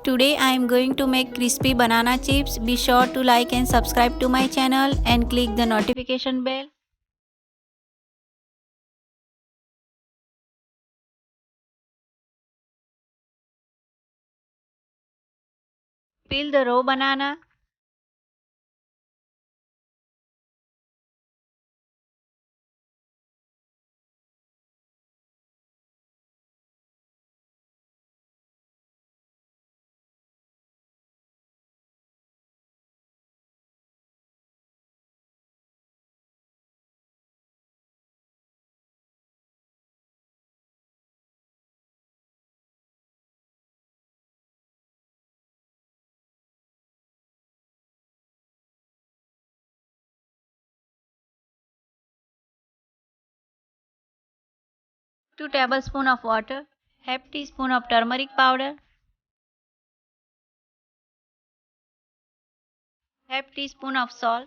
Today I am going to make crispy banana chips. Be sure to like and subscribe to my channel and click the notification bell. Peel the raw banana. Two tablespoons of water. Half teaspoon of turmeric powder. Half teaspoon of salt.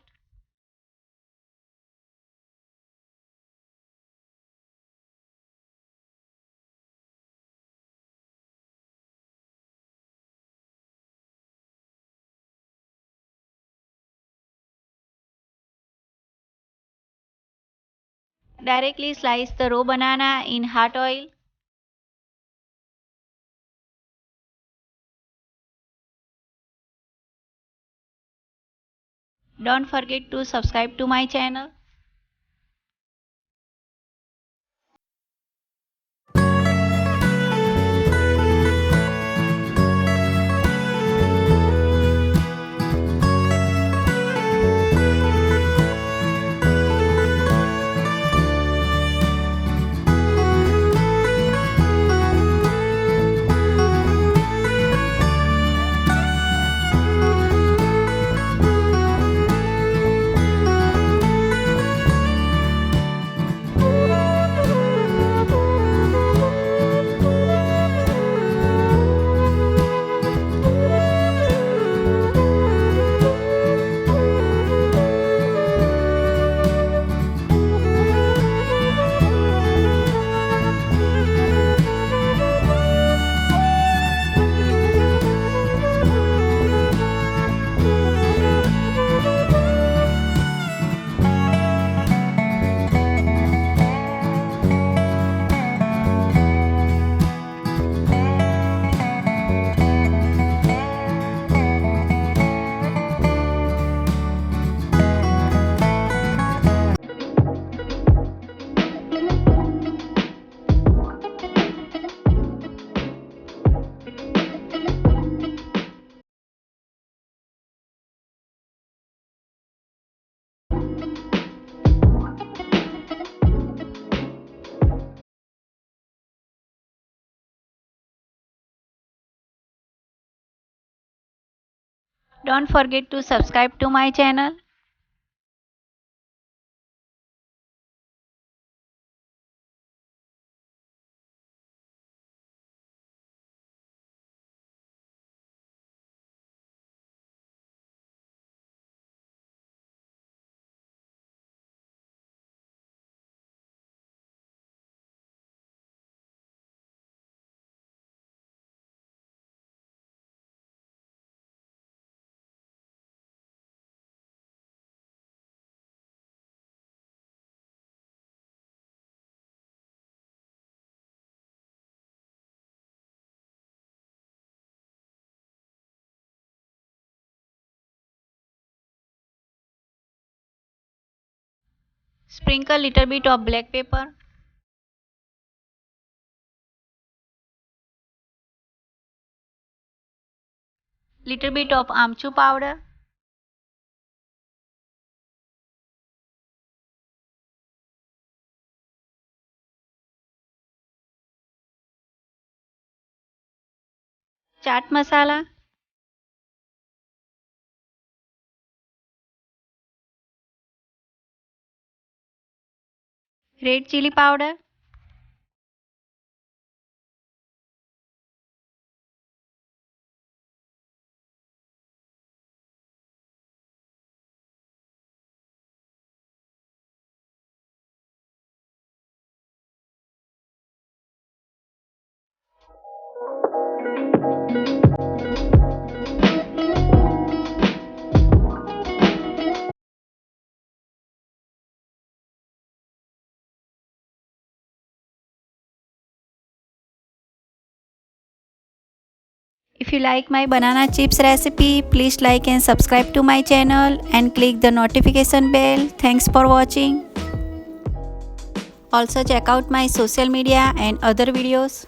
Directly slice the raw banana in hot oil. Don't forget to subscribe to my channel. Don't forget to subscribe to my channel. Sprinkle little bit of black pepper. Little bit of amchur powder. Chaat masala. Red chili powder. If you like my banana chips recipe, please like and subscribe to my channel and click the notification bell. Thanks for watching. Also check out my social media and other videos.